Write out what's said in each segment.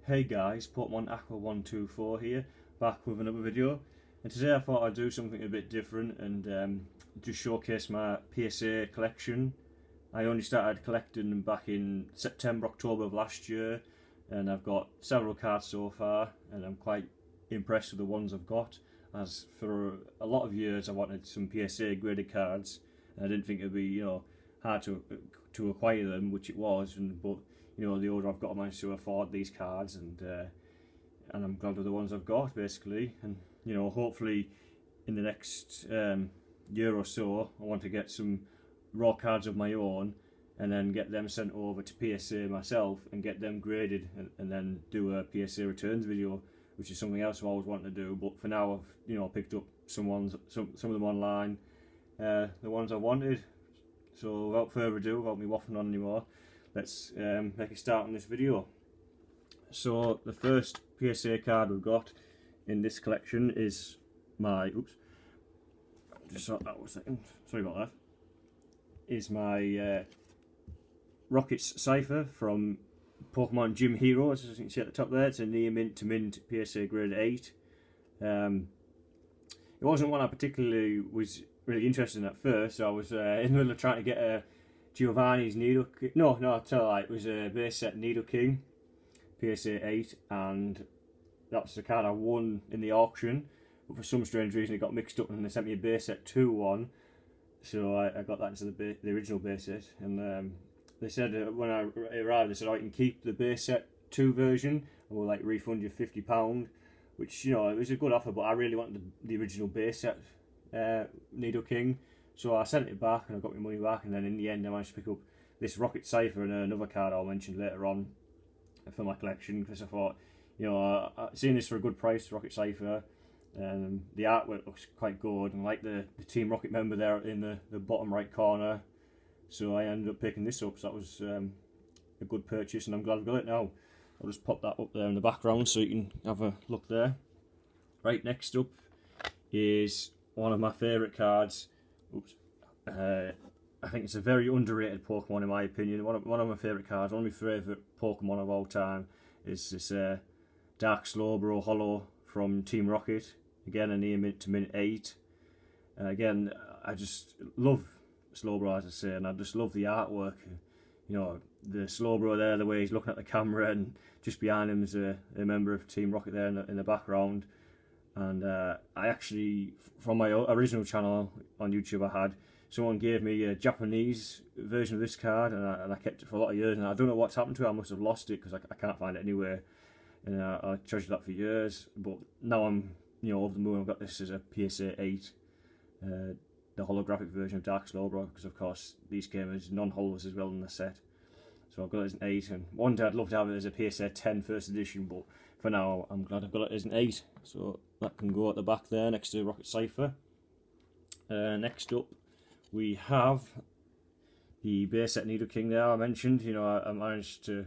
Hey guys, Pokemon Aqua 124 here, back with another video. And today I thought I'd do something a bit different and just showcase my PSA collection. I only started collecting them back in September, October of last year, and I've got several cards so far, and I'm quite impressed with the ones I've got. As for a lot of years I wanted some PSA graded cards, and I didn't think it'd be hard to acquire them, which it was, but the older I've got, I managed to afford these cards, and I'm glad with the ones I've got, basically. And hopefully in the next year or so, I want to get some raw cards of my own, and then get them sent over to PSA myself and get them graded, and then do a PSA returns video, which is something else I've always wanted to do. But for now, I've picked up some of them online, the ones I wanted. So without further ado, without me waffling on anymore, let's make a start on this video. So the first PSA card we've got in this collection is my just sort that one second. Sorry about that. Is my Rockets Cipher from Pokemon Gym Heroes, as you can see at the top there. It's a near mint to mint PSA grade 8. It wasn't one I particularly was really interested in at first. So I was in the middle of trying to get a Giovanni's Nidoking. No, I tell you, like, it was a base set Nidoking PSA 8, and that's the card I won in the auction. But for some strange reason, it got mixed up and they sent me a base set 2 one. So I got that instead of the original base set, and they said when I arrived, they said, I can keep the base set 2 version and we'll refund you £50, which it was a good offer, but I really wanted the original base set Nidoking. So I sent it back and I got my money back, and then in the end I managed to pick up this Rocket Cipher and another card I'll mention later on for my collection, because I thought, seeing this for a good price, Rocket Cipher, and the artwork looks quite good, and I like the Team Rocket member there in the bottom right corner. So I ended up picking this up, so that was a good purchase, and I'm glad I've got it now. I'll just pop that up there in the background so you can have a look there. Right, next up is one of my favourite cards. I think it's a very underrated Pokemon in my opinion. One of my favourite cards, one of my favourite Pokemon of all time, is this Dark Slowbro Holo from Team Rocket. Again, a near mint to mint 8. Again, I just love Slowbro, as I say, and I just love the artwork. The Slowbro there, the way he's looking at the camera, and just behind him is a member of Team Rocket there in the background. And I actually, from my original channel on YouTube, someone gave me a Japanese version of this card, and I kept it for a lot of years, and I don't know what's happened to it. I must have lost it, because I can't find it anywhere, and I treasured that for years. But now I'm over the moon. I've got this as a PSA 8, the holographic version of Dark Slowbro, because of course these came as non-holos as well in the set. So I've got it as an 8, and one day I'd love to have it as a PSA 10 first edition, but for now I'm glad I've got it as an 8. So that can go at the back there next to Rocket Cipher. Next up we have the base set Nidoking there I mentioned. I managed to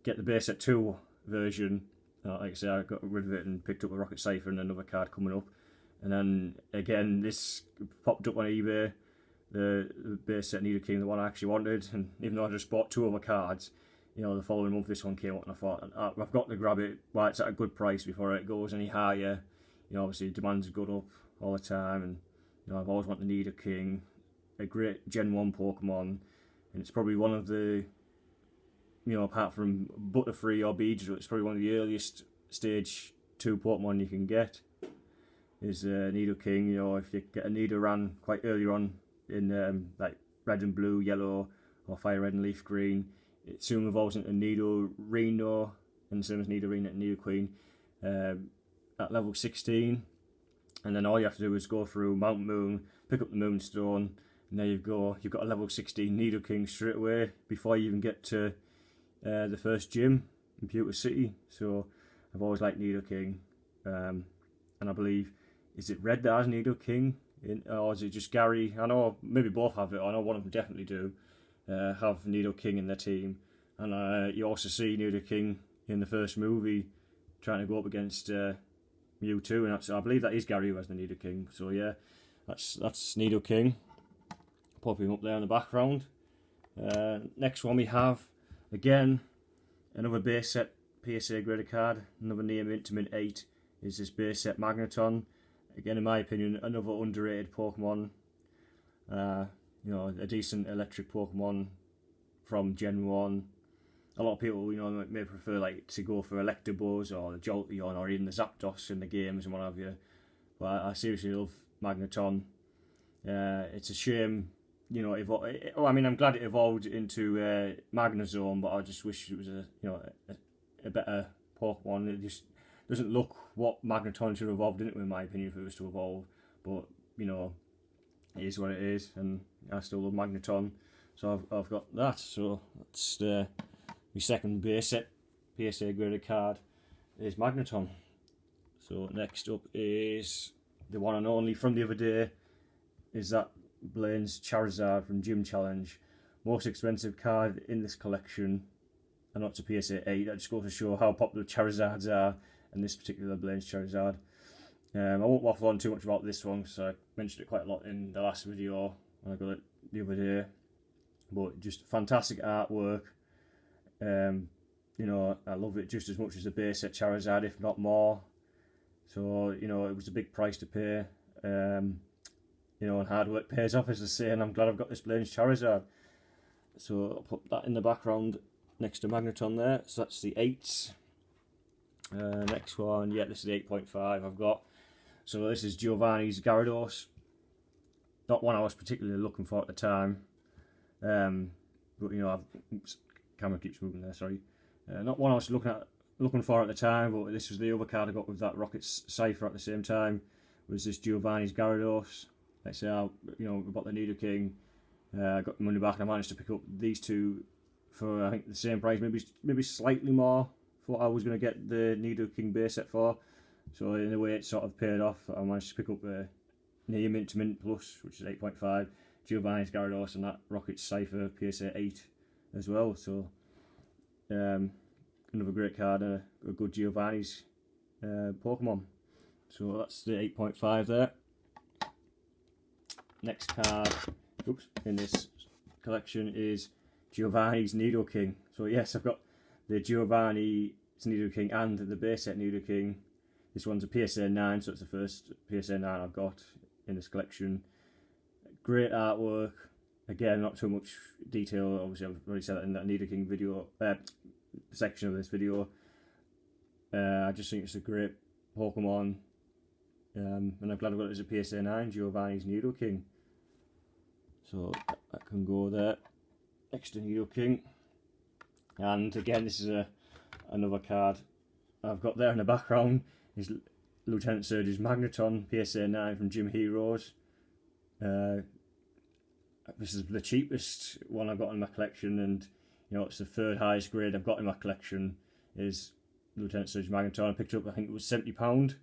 get the base set 2 version. Like I say, I got rid of it and picked up a Rocket Cipher and another card coming up. And then again, this popped up on eBay, the base set Nidoking, the one I actually wanted. And even though I just bought 2 other cards, the following month this one came up, and I thought I've got to grab it while it's at a good price before it goes any higher. Obviously demand's good up all the time, and I've always wanted Nidoking, a great Gen 1 Pokemon, and it's probably one of the, apart from Butterfree or Beedrill, it's probably one of the earliest stage 2 Pokemon you can get, is Nidoking. If you get a Nidoran quite early on in like Red and Blue, Yellow, or Fire Red and Leaf Green, it soon evolves into Nidorino, and the same as Nidorino and Nidoqueen at level 16. And then all you have to do is go through Mount Moon, pick up the Moonstone, and there you go. You've got a level 16 Nidoking straight away before you even get to the first gym in Pewter City. So I've always liked Nidoking, and I believe, is it Red that has Nidoking, or is it just Gary? I know maybe both have it. I know one of them definitely do have Nidoking in their team, and you also see Nidoking in the first movie trying to go up against Mewtwo, and I believe that is Gary who has the Nidoking. So yeah, that's Nidoking. Pop him up there in the background. Next one we have, again, another base set PSA graded card, another near mint to mint 8, is this base set Magneton. Again, in my opinion, another underrated Pokemon. You know, a decent electric Pokemon from Gen 1. A lot of people, you know, may prefer like to go for Electabuzz or the Jolteon or even the Zapdos in the games and what have you. But I seriously love Magneton. It's a shame, you know, I mean, I'm glad it evolved into Magnezone, but I just wish it was a better Pokemon. It just doesn't look what Magneton should have evolved into, in my opinion, if it was to evolve. But you know, it is what it is, and I still love Magneton. So I've got that. So that's my second base set PSA graded card is Magneton. So next up is the one and only from the other day, is that Blaine's Charizard from Gym Challenge. Most expensive card in this collection, and not to PSA 8. That just goes to show how popular Charizards are, and this particular Blaine's Charizard. I won't waffle on too much about this one because I mentioned it quite a lot in the last video when I got it the other day. But just fantastic artwork. You know, I love it just as much as the base set Charizard, if not more. So, you know, it was a big price to pay. You know, and hard work pays off, as they say, and I'm glad I've got this Blaine's Charizard. So I'll put that in the background next to Magneton there. So that's the 8s. Next one, yeah, this is the 8.5 I've got. So this is Giovanni's Gyarados. Not one I was particularly looking for at the time. But you know, camera keeps moving there, sorry. Not one I was looking for at the time, but this was the other card I got with that Rocket Cypher at the same time. Was this Giovanni's Gyarados. Let's say I, you know, bought the Nidoking, got the money back, and I managed to pick up these two for I think the same price, maybe slightly more for what I was going to get the Nidoking base set for. So in a way, it sort of paid off. I managed to pick up a near mint to mint plus, which is 8.5, Giovanni's Gyarados, and that Rocket Cypher PSA 8 as well. So another great card, a good Giovanni's Pokemon. So that's the 8.5 there. Next card, in this collection is Giovanni's Nidoking. So yes, I've got the Giovanni's Nidoking and the base set Nidoking. This one's a PSA 9, so it's the first PSA 9 I've got in this collection. Great artwork. Again, not too much detail. Obviously, I've already said that in that Nidoking video section of this video. I just think it's a great Pokemon. And I'm glad I've got it as a PSA 9, Giovanni's Nidoking. So that can go there next to Nidoking. And again, this is another card I've got there in the background. Is Lieutenant Surge's Magneton PSA 9 from Gym Heroes. This is the cheapest one I've got in my collection, and you know, it's the third highest grade I've got in my collection is Lieutenant Surge's Magneton. I picked it up, I think it was £70.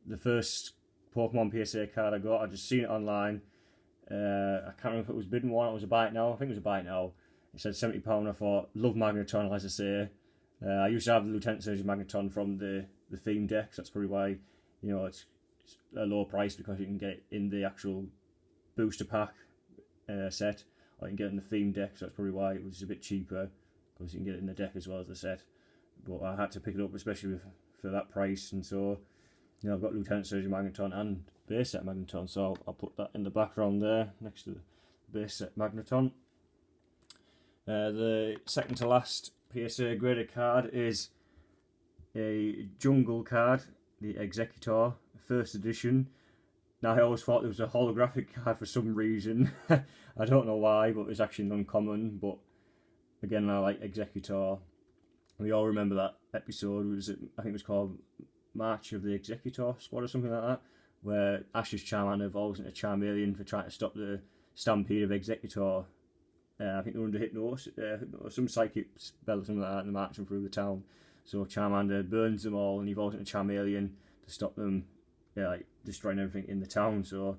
The first Pokemon PSA card I got, I just seen it online. I can't remember if it was bidding one or it was a buy it now. I think it was a buy it now. It said £70. I thought, love Magneton, as I say. I used to have the Lieutenant Surge's Magneton from the theme deck, so that's probably why, you know, it's a low price, because you can get it in the actual booster pack set, or you can get it in the theme deck, so that's probably why it was a bit cheaper, because you can get it in the deck as well as the set. But I had to pick it up, especially for that price, and so, you know, I've got Lieutenant Surge's Magneton and base set Magneton, so I'll put that in the background there next to the base set Magneton. The second to last PSA graded card is a jungle card, the Executor, first edition. Now, I always thought there was a holographic card for some reason. I don't know why, but it's actually uncommon. But again, I like Executor. We all remember that episode. I think it was called March of the Executor Squad or something like that, where Ash's Charmander evolves into Charmeleon for trying to stop the stampede of Executor. I think they're under hypnosis, some psychic spell or something like that, and they're marching through the town. So Charmander burns them all and evolves into Charmeleon to stop them, like destroying everything in the town. So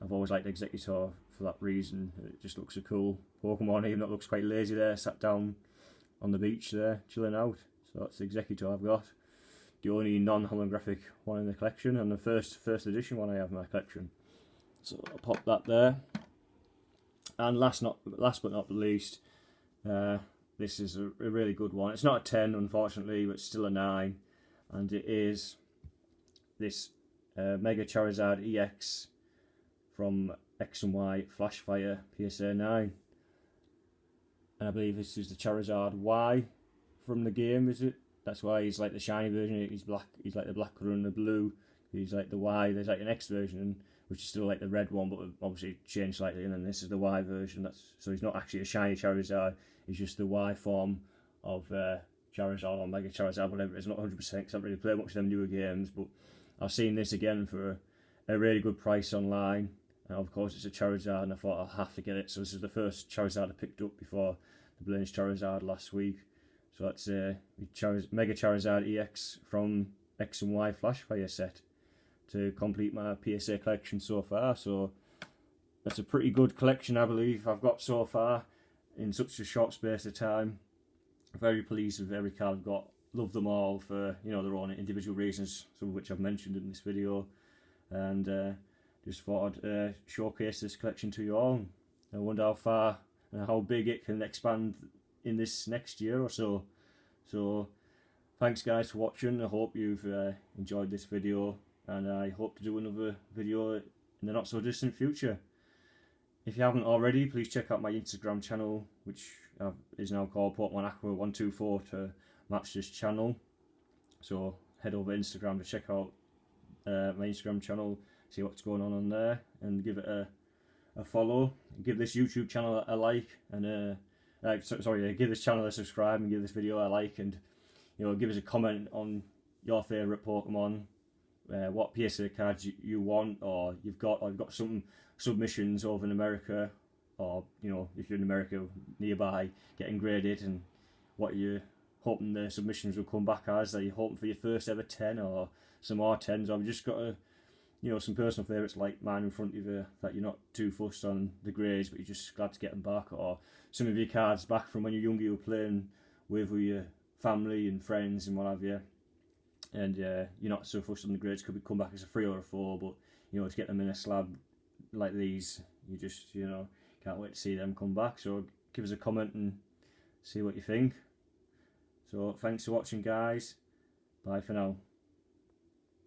I've always liked Executor for that reason. It just looks a cool Pokemon, even though it looks quite lazy there, sat down on the beach there, chilling out. So that's the Executor I've got. The only non-holographic one in the collection, and the first edition one I have in my collection. So I'll pop that there. And last but not least, this is a really good one. It's not a 10 unfortunately, but still a 9, and it is this Mega Charizard EX from X and Y Flashfire PSA 9. And I believe this is the Charizard Y from the game, is it? That's why he's like the shiny version. He's black. He's like the black and the blue. He's like the Y. There's like an X version, which is still like the red one, but obviously changed slightly. And then this is the Y version. So he's not actually a shiny Charizard. He's just the Y form of Charizard or Mega Charizard, whatever it is. Not 100% because I haven't really played much of them newer games, but I've seen this again for a really good price online. And of course, it's a Charizard, and I thought I'll have to get it. So this is the first Charizard I picked up before the Blanche Charizard last week. So that's Mega Charizard EX from X and Y Flashfire set to complete my PSA collection so far. So that's a pretty good collection, I believe, I've got so far in such a short space of time. I'm very pleased with every card I've got. Love them all for their own individual reasons, some of which I've mentioned in this video. And just thought I'd showcase this collection to you all. I wonder how far and how big it can expand in this next year or so. So thanks guys for watching. I hope you've enjoyed this video, and I hope to do another video in the not so distant future. If you haven't already, please check out my Instagram channel, which is now called Pokemon Aqua 124 to match this channel. So head over to Instagram to check out my Instagram channel, see what's going on there, and give it a follow. Give this YouTube channel a like, and give this channel a subscribe, and give this video a like, and give us a comment on your favourite Pokemon, what PSA cards you want, or you've got some submissions over in America, or if you're in America nearby, getting graded, and what you're hoping the submissions will come back as. Are you hoping for your first ever 10 or some more 10s? Or have you just got some personal favourites like mine in front of you that you're not too fussed on the grades, but you're just glad to get them back, or some of your cards back from when you're younger, you were playing with your family and friends and what have you, and you're not so fussed on the grades, could come back as a 3 or a 4, but to get them in a slab like these, you just can't wait to see them come back. So give us a comment and see what you think. So thanks for watching guys, bye for now.